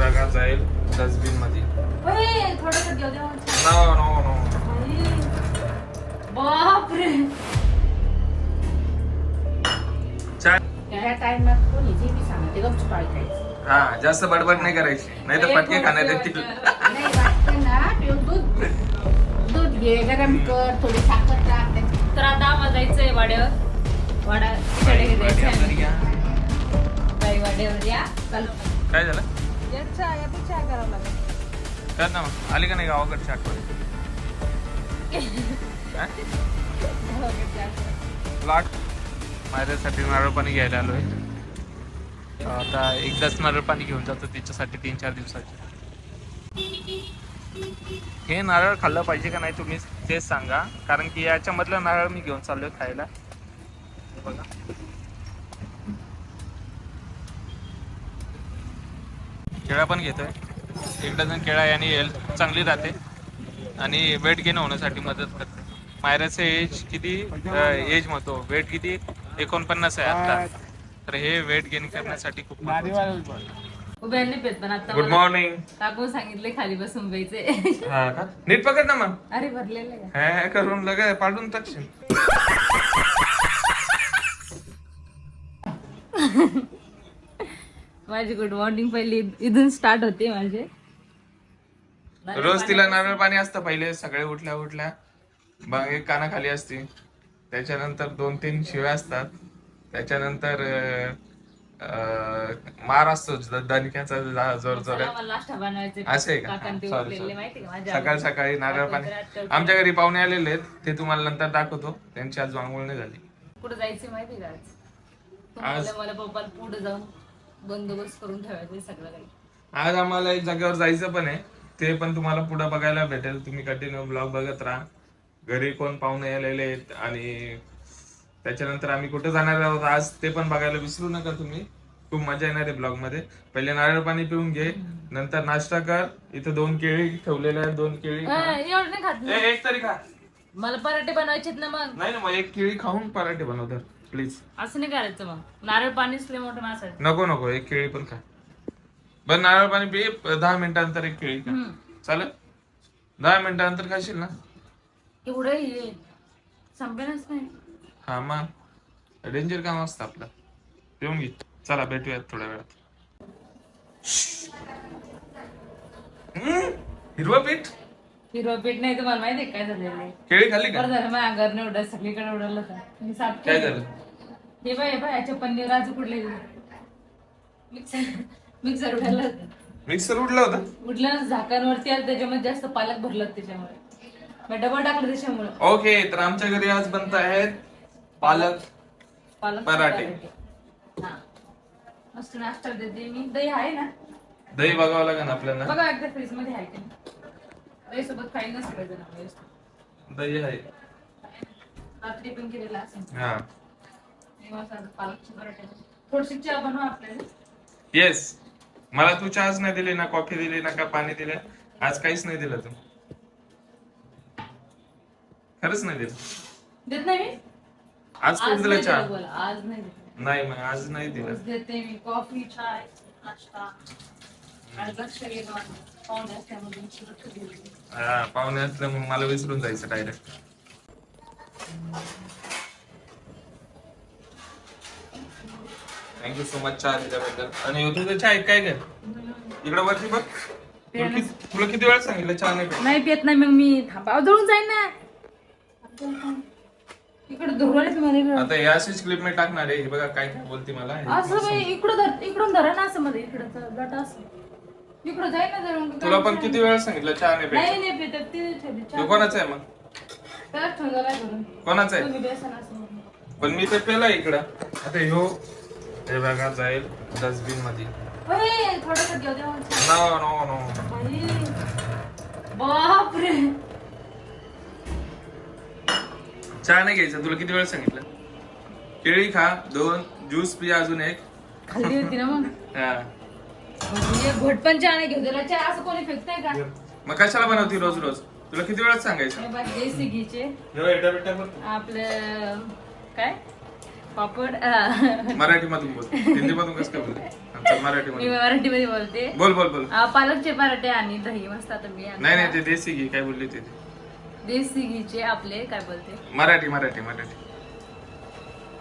बघा जाईल डस्टबिन मध्ये. थोडंसं घेऊ द्या. No no no. बापरे. त्या टाइमात कोणी जे मी सांगते गपचूप ऐकायचं. हा जास्त बडबड नाही करायची, नाही तर पटके खाण्यात येतील. नाही वाटतं ना दूध घे गरम कर थोडी साखर टाक. तर आता आम्हाला जायचंय वाड्यावर. वाडा तिकडे जायचंय. बाई वाड्यावर या. चल. काय झालं? यापेक्षा करावं लागेल. कर ना मग. आली का नाही गावाकडची आठवण? प्लॉट माझ्यासाठी नारळ पाणी घ्यायला आलोय. आता एकदाच नारळ पाणी घेऊन जातो तिच्यासाठी 3-4 दिवसाचे. हे नारळ खाल्लं पाहिजे का नाही तुम्ही तेच सांगा, कारण की याच्यामधलं नारळ मी घेऊन चाललोय खायला. बघा केळा पण घेतोय. एक डझन केळा याने हेल्थ चांगली राहते आणि वेट गेन होण्यासाठी मदत करते. मायराचे एज किती एज म्हणतो वेट किती 49 आहे आता. तर हे वेट गेन करण्यासाठी खूप उभ्यांनी पेत पण आता गुड मॉर्निंग काकू सांगितले खाली बसून प्यायचे. हा का नीट पकड ना मग. अरे भरलेलं आहे. हे करून लगे पाडून टाकशील. माझी गुड मॉर्निंग पहिली इथून स्टार्ट होते माझे. रोज तिला नारळ पाणी असतं पहिले सगळे उठल्या उठल्या. मग एक कानाखाली असते, त्याच्यानंतर 2-3 शिव्या असतात, त्याच्यानंतर मार असतो दणक्याचा जोर जोरात. नाश्ता बनवायचे असं आहे का? काकांती सॉरी उठलेले माहिती का माझ्या. सकाळ सकाळी नारळ पाणी. आमच्या घरी पाहुणे आलेले आहेत, ते तुम्हाला नंतर दाखवतो. त्यांची आज आंघोळ नाही झाली. कुठं जायचं माहिती का आज मला पप्पाला पुढे जाऊन बंदोबस्त करून ठेवायचे सगळं काही. आज आम्हाला एक जागेवर जायचं पण आहे, ते पण तुम्हाला पुढे बघायला भेटेल. तुम्ही कंटिन्यू ब्लॉग बघत राहा. घरी कोण पाहुणे आलेले आहेत आणि त्याच्यानंतर आम्ही कुठे जाणार आहोत आज ते पण बघायला विसरू नका तुम्ही. खूप मजा येणार आहे ब्लॉग मध्ये. पहिले नारळ पाणी पिऊन घे, नंतर नाश्ता कर. इथं 2 केळी ठेवलेले आहेत, 2 केळी खा. एवढं नाही खात ना. एक तरी खा. मला पराठे बनवायचेत ना मग. नाही ना मग एक केळी खाऊन पराठे बनवतात प्लीज. असं नाही करायचं मग. नारळ पाणीच लय मोठं मासायचं. नको नको एक केळी पण खा. बरं नारळ पाणी पी. 10 मिनिटानंतर एक केळी खा. चालेल? 10 मिनिटानंतर खाशील ना? एवढं हे संपेनच नाही. हा मग डेंजर काम असतं आपलं. पिऊन घे. चला भेटूयात थोड्या वेळात. हिरवा पीठ हिरवा पीठ नाही तुम्हाला माहिती काय झालेलं. केळी खाल्ली का? बरं झालं माझ्या घरने उडत सगळीकडे उडवलं होतं. मी साफ काय केलं. झालं? हे बाय बाय याच्या पन्नीर राजू कुठले मिक्सर उडालं होतं. मिक्सर उडला होता. उडलं झाकणवरती आलं, त्याच्यामध्ये जास्त पालक भरलं त्याच्यामुळे मी डबल टाकलं त्याच्यामुळे. ओके तर आमच्या घरी आज बनत आहेत पालक पराठे. हा मस्त नाश्ता देते मी. दही आहे ना? दही बघावं लागेल आपल्याला. बघा एकदा फ्रीज मध्ये आहे की दही सोबत खाईल ना सगळं. दही आहे रात्री पण केलेला असेल. हा पालकची पराठे थोडीशी चहा बनवा आपल्याला. येस. मला तू चहाच नाही दिली ना, कॉफी दिली ना, का पाणी दिलं. आज काहीच नाही दिलं तू. खरंच नाही दिलं. देत नाही मी. आज कोण दिलं चहा? आज नाही देत. नाही मग आज नाही दिलं. देते मी कॉफी चाय नाश्ता. आणि लक्ष गेलं पाहुणे असल्यामधून लक्ष गेलं. हा पाहुणे असलं मग मला विसरून जायचं डायरेक्ट. थँक्यू सो मच चहा दिल्याबद्दल. आणि तुझं चहा काय काय इकडे वरती बघ. तुला किती वेळा सांगितलं चहा नाही प्यायचं? नाही पेत नाही. मग मी थांबा जळून जाईन ना. इकडे धुरवायच मला. आता या अशीच क्लिप मी टाकणार आहे. हे बघा काय बोलते मला. असं बाई इकडून धरा ना असं मध्ये इकडं गट असं इकडं जाईल ना जळून. तुला पण किती वेळा सांगितलं चहा नाही प्यायचं? नाही नाही पेत ती ठेवली तो कोणाचा आहे मग? त्याच ठेवला धरून. कोणाचा आहे? तुम्ही बेसन असं. पण मी तर पेला इकडं. आता ह्यो हे बघा जाईल डस्टबिन मध्ये. थोडंसं घेऊ द्या. No no no. बापरे. चहा नाही घ्यायचा. तुला किती वेळा सांगितलं? केळी खा 2, ज्यूस पी अजून 1. खाल्ली होती ना मग. हा घोट पण चहा नाही घेऊ दिला. चहा असं कोणी फेकताय का? मग कशाला बनवती रोज रोज? तुला किती वेळा सांगायचं? देसी घीचे आपलं काय पापड. मराठी मधून बोल. हिंदी मधून कसं काय बोल? चल मी मराठीमध्ये मराठीमध्ये बोलते. बोल बोल बोल. पालकचे पराठे आणि दही मस्त. आता मी नाही नाही ते देसी घी काय बोलली ते देसी घीचे आपले काय बोलते मराठी मराठी मराठी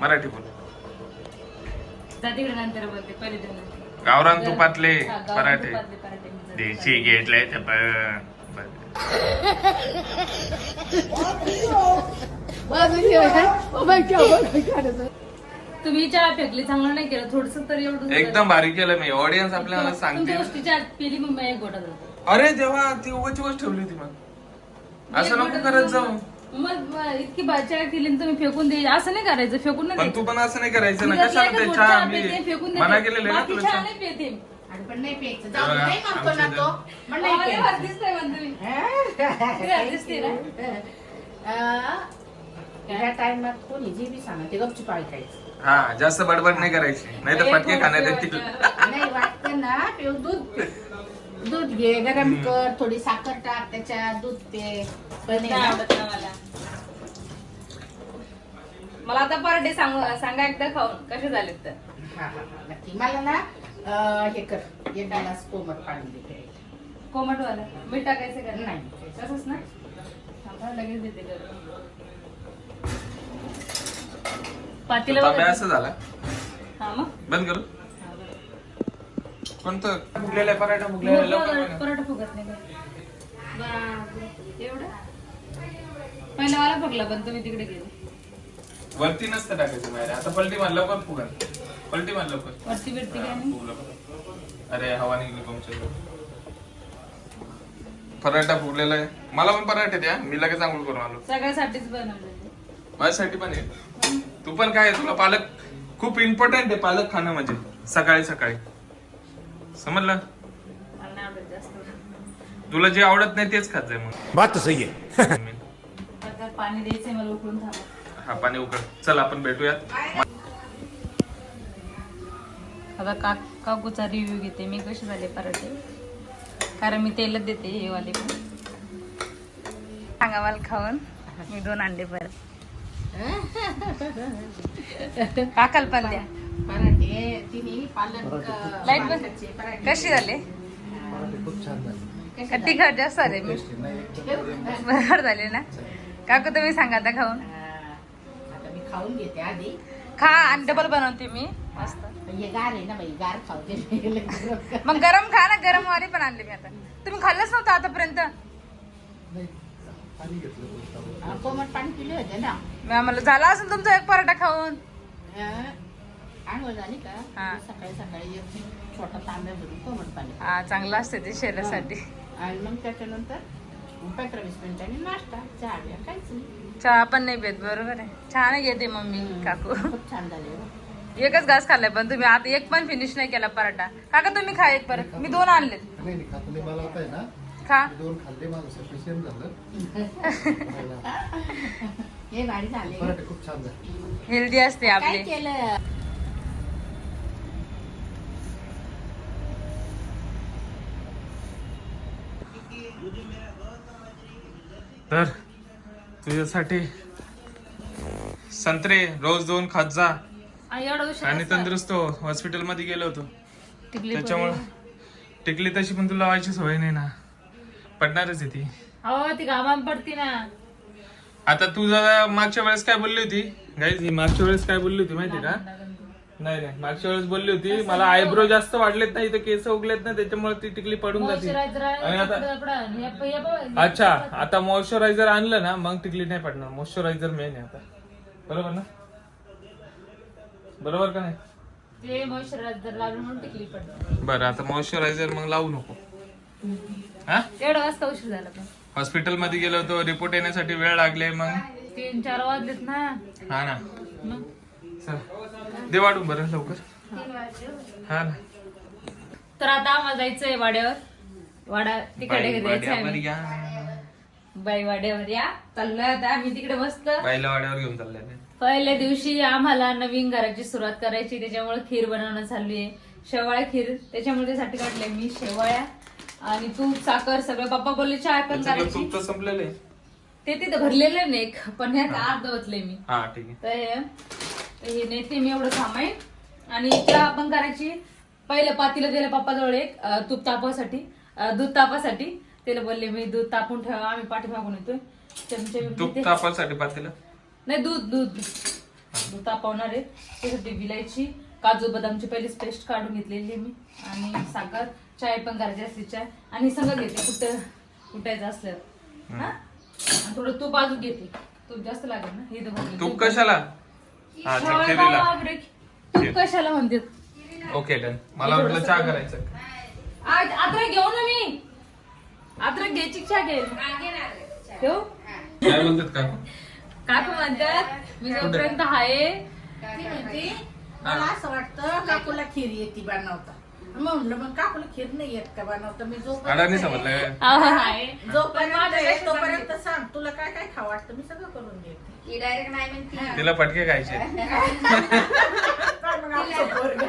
मराठी बोल. जा तिकडे नंतर बोलते. पहिले ते नंतर. गावरान तुपातले हा, गावरान पराठे तुपातले पराठे मी जर देशी घेतले ते तुम्ही चहा फेकली, चांगलं नाही केलं. थोडस तरी एवढं एकदम भारी केलं मी. ऑडियन्स आपल्याला सांगते. तुमच्या गोष्टी चहा पिली मग मी एक गोटा जातो. अरे देवा ती उगाच गोष्ट ठेवली होती मग असं नको करत जाऊ. मग इतकी चहा केली आणि तुम्ही फेकून दे. असं नाही करायचं. फेकून नाही पण द्यायचं. तू पण असं नाही करायचं मी ना. जर कशाला एकच ते गोट चहा चहा मी पिते, फेकून देते. मना केलेलं आहे ना बाकी तुला चहा चहा. नाही पिते. आणि पण नाही प्यायचं. जाऊ दे, नाही म्हणतो ना तो. पण नाही आम्हाला प्यायचं. भात दिसतंय म्हणतो मी. किती भात दिसते ना. ह्या टाइमात कोणी जे बी सांगा ते गपचूप ऐकायचं. हा जास्त बडबड नाही करायची नाही तर फटके खाण्यात येतील. नाही वाटतं ना पिऊ दूध घे गरम कर, थोडी साखर टाक त्याच्यात, दूध पे. पण नाही आवडत ना मला. मला आता पराठे सांगा एकदा खाऊन कसे झालेत तर. हा हा नक्की. मला ना हे कर, एक ग्लास कोमट पाणी दे. कोमट वाला मीठ टाकायचं का नाही. तसंच ना. थांबा, लगेच देते करून. पातीला तांब्या बघा. असं झाला हा मग. बंद करू. हा, बरं. कोणतं फुगलेला पराठा फुगलेला लवकर बनव. पराठा फुगत नाही का? बापरे, एवढं पहिला मला फुगला पण तुम्ही तिकडे गेले. वरती नसतं टाकायचं बाहेर. आता पलटी मार लवकर फुगल. पलटी मार लवकर. वरती बिरती काय हा, नाही. फुगलं बघ. अरे हवा निघली तुमच्या. पराठा फुगलेला आहे. मला पण पराठे द्या. मी लगेच आंघोळ करून आलो. सगळ्यासाठीच बनवलेलं. माझ्यासाठी पण आहे. तू पण काय तुला पालक खूप इम्पॉर्टंट आहे. पालक खाणं म्हणजे सकाळी सकाळी समजलं. मला नाही आवडत जास्त. तुला जे आवडत नाही तेच खात जाय मग. बात तो सही है. आता पाणी द्यायचंय मला उकळून. थांबा. हा पाणी उकळ. चल आपण भेटूयात. आता काकूचा रिव्ह्यू घेते मी कसे झाले पराठे. कारण मी तेलच देते हे वाले पण. सांगा मला खाऊन. मी 2 अंडे परत काकाल पण द्या. पराठे तिने पालक लाईट बंद. पालकाचे पराठे. कशी झाले? तिखट जास्त झाले. बरोबर झाले ना काकू. तुम्ही सांगा आता खाऊन. आता मी खाऊन घेते आधी. खा आणि डबल बनवते मी मस्त. हे गार आहे ना बाई, गार खाऊ दे. मग गरम खा ना. गरम वाले पण आणले मी आता. तुम्ही खाल्लंच नव्हतं आतापर्यंत. कोमट पाणी पिले होते ना. मी आम्हाला झाला असेल तुमचा एक पराठा खाऊन. आंघोळ झाली का हा. सकाळी सकाळी एक छोटा तांब्या भरून कोमट पाणी. हा चांगलं असते ते शरीरासाठी. आणि मग त्याच्यानंतर 15-20 मिनिटांनी नाश्ता, चहा बिया काहीच नाही. चहा पण नाही पेत. बरोबर आहे. छान घेते मम्मी काकू. खूप छान झाले. एकच घास खाल्लाय पण तुम्ही आता एक पण फिनिश नाही केला पराठा. काका तुम्ही खा एक परत. मी 2 आणलेत. नाही खात नाही. मला होत आहे ना. खा. 2 खाल्ले. माझं सफिशियंट झालं. हे भारी झाले. पराठे खूप छान झाले. हेल्दी असते काय आपले. केलं? तर तुझ्यासाठी संत्रे रोज 2 खात जा. एवढा उशीर आणि असतो. तंदुरुस्त हो. हॉस्पिटल मध्ये गेलो होतो टिकली त्याच्यामुळे. टिकली तशी पण तुला लावायची सवय नाही ना. पडणारच आहे ती. हो ती घामात पडती ना. आता तू जरा मागच्या वेळेस काय बोलली होती गाईज. ही मागच्या वेळेस काय बोलली होती माहिती का? नाही नाही मागच्या वेळेस बोलली होती मला आयब्रो जास्त वाढलेत नाही तर केस उगलेत ना त्याच्यामुळे ती टिकली पडून जाते. आणि आता अच्छा आता मॉइश्चरायझर आणलं ना मग टिकली नाही पडणार. मॉइश्चरायझर मेन आहे आता. बरोबर ना? बरोबर का नाही? ते मॉइश्चरायझर लावून म्हणून टिकली पडते. बरं आता मॉइश्चरायझर मग लावू नको. हा एवढा वाजता उशीर झाला पण. हॉस्पिटल मध्ये गेलो होतो. रिपोर्ट येण्यासाठी वेळ लागले. मग 3-4 वाजलेत ना. हा ना. मग चल दे वाढून बरं लवकर. हा ना. तर आता आम्हाला जायचंय वाड्यावर. वाडा तिकडे जायचंय आम्ही. बाई वाड्यावर या चाललोय आता आम्ही तिकडे मस्त. बाईला वाड्यावर घेऊन चालले. पहिल्या दिवशी आम्हाला नवीन घराची सुरुवात करायची त्याच्यामुळे खीर बनवणं चालू आहे. शेवाळ्या खीर. त्याच्यामुळे त्यासाठी काढले मी शेवाळ्या आणि तूप साखर सगळं. पप्पा बोलले चहा पण करायची. तूप तर संपलेलं आहे. ते तिथं भरलेलं नाही पण ह्यात अर्ध ओतले मी. हा ठीक आहे. तर हे नेते मी एवढं सामाईन. आणि चहा पण करायची. पहिलं पातीला दिलं पप्पाजवळ एक तूप तापासाठी दूध तापासाठी. त्याला बोलले मी दूध तापून ठेवा, आम्ही पाठीमागून येतोय. चमचे तूप तापासाठी पातेलं नाही दूध तापवणार आहे. त्यासाठी विलायची काजू बदामची पहिलीच पेस्ट काढून घेतलेली मी आणि साखर, चाय पण करायची असली चाय आणि सगळं घेते कुटायचं असल्यावर. हा आणि थोडं तूप अजून घेते. तूप जास्त लागेल ना हे तूप कशाला? हा खिरीला. तूप कशाला म्हणतात? Okay done. मला वाटलं चहा करायचं. अद्रक घेऊ ना मी. अद्रक घ्यायची चहा घेईल ठेवू. काय म्हणतात का? काकू म्हणतात मी जोपर्यंत आहे ती म्हणते मला असं वाटतं काकूला खीर येते बनवता. म्हणलं मग काकूला खीर नाही येत का बनवता. मी अडाणी समजलं. जोपर्यंत आहे तोपर्यंत सांग तुला काय काय खावं वाटतं मी सगळं करून देते. डायरेक्ट नाही म्हणते तिला फटके खायचे. काय मग आमचं पोरगं.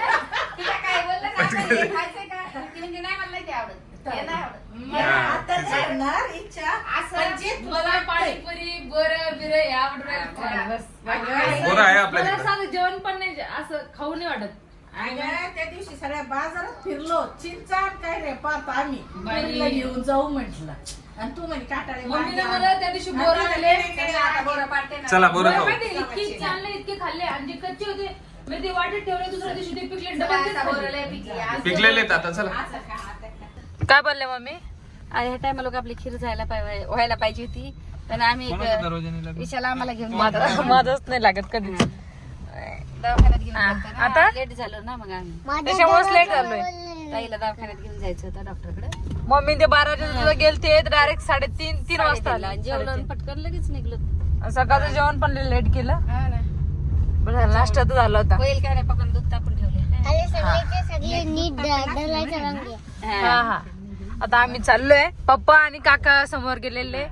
तिला काय बोललं का आता हे खायचंय का ती म्हणजे नाही मला ते आवडत हे नाही आवडत मला आता जाणार इच्छा असं जे मला पाणीपुरी बरं बिरं हे आवडत बस. बरं आहे मला आपल्याकडे. साधं जेवण पण नाही असं खाऊ नाही वाटत. अगं त्या दिवशी सगळ्या बाजारात फिरलो चिंचा काय रे पाहतो आम्ही पोरीला घेऊन जाऊ म्हटलं आणि तू म्हणे काटाळे मम्मीने मला त्या दिवशी बोर आणले. आता बरं पाडते ना चला बरं खाऊ. इतकी चांगले इतके खाल्ले आणि जे कच्चे होते मी ते वाटेत ठेवले. दुसऱ्या दिवशी ते पिकले आता डबल बरं लय पिकली आज पिकलेले आहेत आता. चला काय बोलले मम्मी? ह्या टायमाला लोक आपली खीर व्हायला पाहिजे होती पण आम्ही विशाला आम्हाला घेऊन माझंच नाही लागत कधीच. दवाखान्यात घेऊन आता? आता लेट झालो ना मग आम्ही त्याच्यामुळेच लेट झालोय. ताईला दवाखान्यात घेऊन जायचं होतं डॉक्टरकडे. मम्मी ते 12 वाजता गेलते डायरेक्ट 3:30 वाजता आला. जेवण पटकन लगेच निघलो. सकाळचं जेवण पण लेट केलं. हा ना बरं नाश्ता तर झाला होता. होईल काय नाही पकडून दूध तापून ठेवले हा आता आम्ही चाललोय. पप्पा आणि काका समोर गेलेले,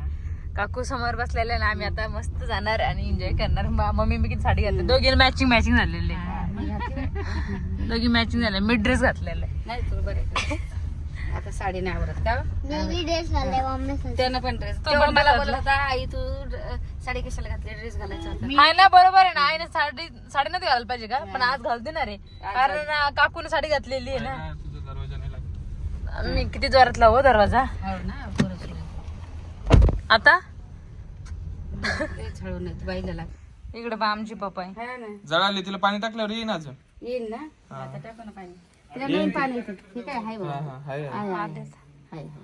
काकू समोर बसलेले आणि आम्ही आता मस्त जाणार आणि एन्जॉय करणार. मम्मी मी किती साडी घातली. दोघी मॅचिंग झालेले. दोघी मॅचिंग झाले. मी ड्रेस घातलेला नाही तुला बरं आता साडी नाही आवडत का त्यानं पण ड्रेस मला बोलत होता आई तू साडी कशाला घातली ड्रेस घालायचा होता. आहे ना. बरोबर आहे ना. आईने साडी नाही घालायला पाहिजे का? पण आज घाल देणार आहे कारण काकूने साडी घातलेली आहे ना. मी किती जोरात लावू दरवाजा हो ना पोरं आता. छळू नाही बाईला लाग इकडे बा आमची पप्पा आहे. हा ना जळाली. तिला पाणी टाकल्यावर येईन अजून. येईल ना आता टाकू ना पाणी तिला नवीन पाणी येतं हे काय हाय बघा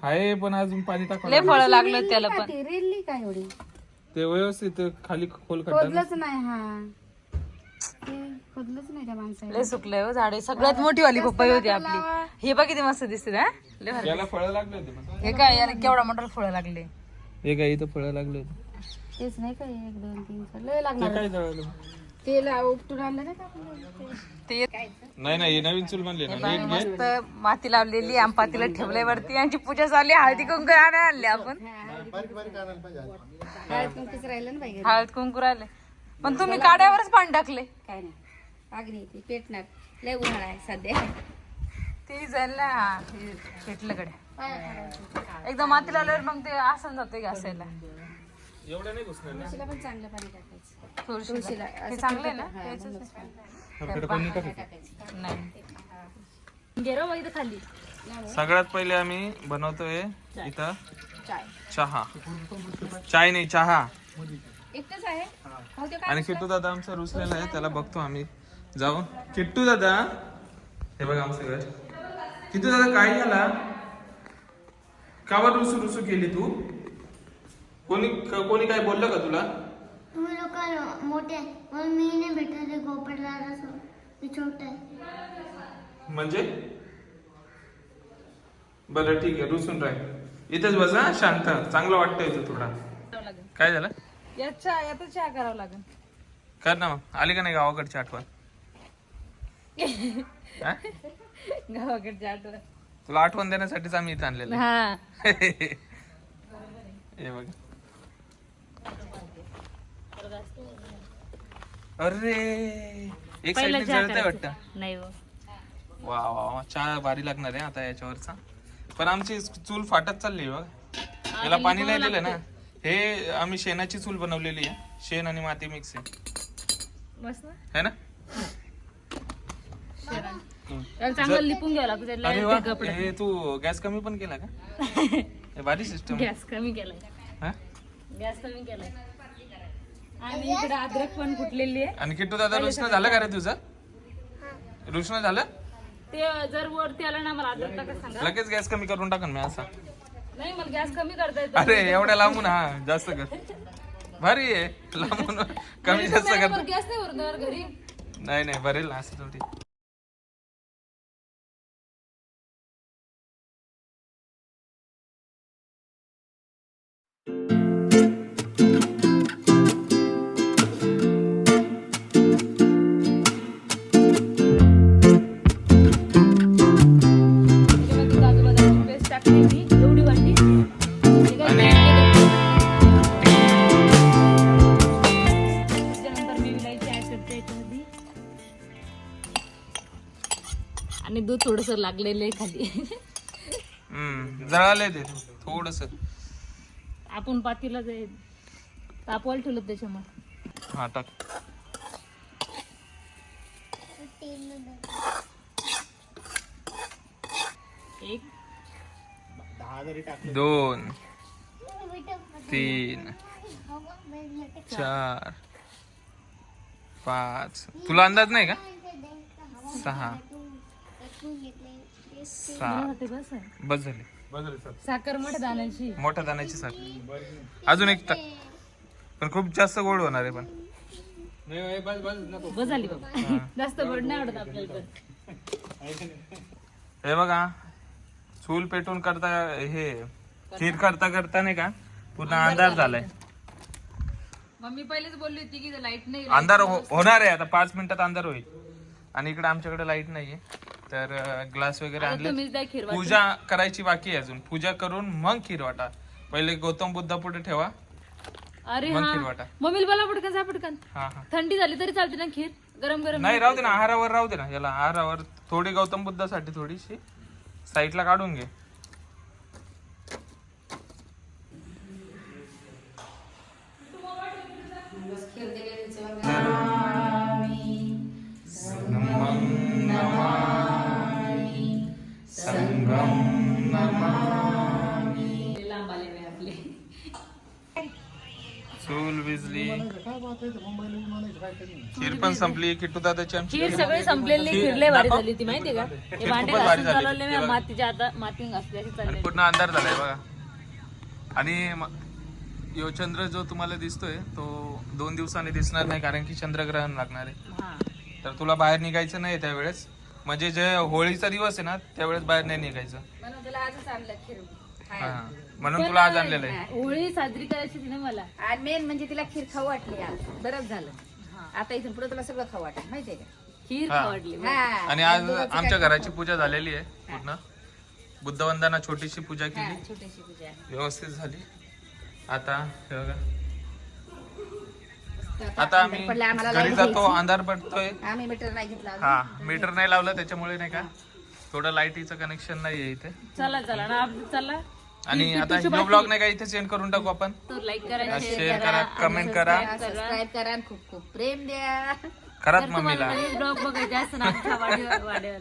हाय पण अजून पाणी टाकलं. लय फळं लागलं त्याला पण. रेल्ली काय एवढी ते व्यवस्थित खाली खोल खड्डा. खोदलंच नाही हा ते खोदलंच नाही त्या माणसाने लय सुकलंय हो झाडे. सगळ्यात मोठी वाली पप्पाई होती आपली. हे बघ किती मस्त दिसते ना. लय भारी. याला फळं लागले होते पण. हे काय याला केवढा मोठा फळं लागले. हे काय इथं फळं लागले होते. तेच नाही काय 1 2 3 4 लय लागणार काय जळालं? तेल उपटून आणलं ना का आपल्याला? ते नाही नाही, हे नवीन चूल म्हणले ना. नीट घे. मस्त माती लावलेली आम पातीला ठेवलंय वरती. यांची पूजा चालली. हळदी कुंकू आणले आपण. बारीक बारीक आणायला पाहिजे आज. हळद कुंकूच राहिलं ना बाई हळद कुंकू राहिले पण तुम्ही काड्यावरच पाणी टाकले. काय नाही अग्नी ती पेटणार लय उन्हाळा आहे सध्या ती जाईल ना. पेटलं कडे एकदा माती लावल्यावर मग ते आसन जाते घासायला. एवढं नाही घुसणार ना. तुळशीला पण चांगलं पाणी टाकायचं तुळशीला हे चांगलं आहे ना. प्यायचंच आहे. आपल्याकडे कोणी टाकायचं? नाही गेलो मग इथं खाली. सगळ्यात पहिले आम्ही बनवतोय इथं चहा. चाय नाही चहा. एकटंच आहे आणि किट्टू दादा आमचा रुसलेला आहे. त्याला बघतो आम्ही जाऊन. किट्टू दादा हे बघा आमचं घर. किट्टू दादा काय झाला? का बरं रुसू रुसू केली तू? कोणी काय बोललं का तुला? तुम्ही लोक मोठे आहे म्हणून मी नाही भेटत आहे गोपाळदादा मी छोटा आहे. म्हणजे बरं ठीक आहे रुसून राह. इथेच बसा शांत. चांगलं वाटतं इथं थोडा. काय झालं? याचा चहा करावं लागेल. कर ना मग. आली का नाही गावाकडची आठवण? हा? गावाकडच्या आठवण. तुला आठवण देण्यासाठीच आम्ही इथं आणलेलं आहे. हा हे बघ. अरे एक साइड जळतंय वाटतं. नाही वा वा वा. चहा भारी लागणार आहे आता याच्यावरचा. पण आमची चूल फाटत चालली बघ. याला पाणी नाही दिलं ना. हे आम्ही शेणाची चूल बनवलेली आहे. शेण आणि माती मिक्स आहे मस्त है ना. त्याला चांगलं लिपून घ्यावं लागतं अरे त्याला वा, कपडे. हे तू गॅस कमी पण केला का? हे भारी सिस्टम. गॅस कमी केलाय, हा गॅस कमी केलाय. आणि इकडे अद्रक पण फुटलेली आहे. आणि किट्टू दादा रुसणं झालं का रे तुझं? रुसणं झालं? ते जर वरती आलं ना मला अद्रक टाका सांगा. लगेच गॅस कमी करून टाकन मी असा. नाही मला गॅस कमी करता येतो. अरे एवढ्या लांबून हा जास्त कर. भारी आहे लांबून कमी जास्त कर. गॅस नाही भरणार घरी. नाही नाही भरेल ना असं थोडी. त्याच्यामध्ये काजू बदामची पेस्ट टाकली मी एवढी वाटी. त्याच्यानंतर मी विलायची ऍड करते याच्यामध्ये. आणि दूध थोडस लागलेलं आहे खाली. जळालंय ते थोडस. आपण पातीला तापवायला ठेवलं त्याच्यामुळे. हा टाक. एक 2 3 4 5. तुला अंदाज नाही का? 6 7. बस आहे. बस झाली. साखर मोठ्या दाण्याची. मोठ्या दाण्याची साखर. अजून एक टाक. पण खूप जास्त गोड होणार आहे पण. बस झाली बाबा. जास्त गोड नाही आवडत आपल्याला पण. हे बघा चूल पेटून करता हे खीर करता करता नाही का पूर्ण अंधार झालाय. मम्मी पहिलेच बोलली होती की लाईट नाही. अंधार होणार आहे आता 5 मिनिटात अंधार होईल. आणि इकडे आमच्याकडे लाईट नाहीये तर ग्लास वगैरे आणले. तुम्हीच द्या खीर. पूजा करायची बाकी आहे अजून. पूजा करून मग खीर वाटा. पहिले गौतम बुद्धा पुढे ठेवा अरे मग हा खीर वाटा. मम्मीला बोला पटकन जा पटकन. हा हा थंडी झाली तरी चालते ना खीर. गरम गरम नाही राहू दे ना आहारावर राहू दे ना. याला आहारावर थोडी गौतम बुद्धासाठी थोडीशी साईडला काढून घे. लांब आले नाही आपले. चूल विजली. खीर पण संपली. किट्टू दादाची आमची खीर सगळे संपलेली खीर लय भारी झाली होती माहितीये का? हे भांडे खूपच भारी घासून झाली. चालवले मी मातीच्या आता मातीन घासली अशी आणि चालले. पूर्ण अंधार झालाय बघा. आणि यो चंद्र जो तुम्हाला दिसतोय तो 2 दिवसांनी दिसणार नाही कारण की चंद्रग्रहण लागणार आहे. हा तर तुला बाहेर निघायचं नाही त्यावेळेस. म्हणजे जे होळीचा दिवस आहे ना त्यावेळेस बाहेर नाही निघायचं. म्हणून तुला आजच आणलं खीर हा म्हणून तुला आज आणलेलं आहे. होळी साजरी करायची होती ना मला. आणि मेन म्हणजे तिला खीर खाऊ वाटली आज. बरंच झालं. आता इथून पुढे तुला सगळं खाऊ वाटेल माहितीये का? खीर हा. आवडली. हा. आणि आज आमच्या घराची पूजा झालेली आहे पूर्ण. बुद्धवंदना छोटीशी पूजा केली. छोटीशी पूजा. व्यवस्थित झाली. आता हे बघा. आता आम्ही पडलं आम्हाला घरी light जातो. घ्यायची. अंधार पडतोय. आम्ही मीटर नाही घेतला अजून. हा मीटर नाही लावलं त्याच्यामुळे नाही का थोडं लाईटीचं कनेक्शन नाहीये इथे. चला चला ना चला. आणि आता हा ब्लॉग नाही का इथे सेंड करून टाकू आपण. तर लाईक करा, शेअर करा, कमेंट करा. सबस्क्राईब करा आणि खूप खूप प्रेम द्या. खरात मम्मीला. ब्लॉग बघायचे असं ना आमच्या वाड्यावर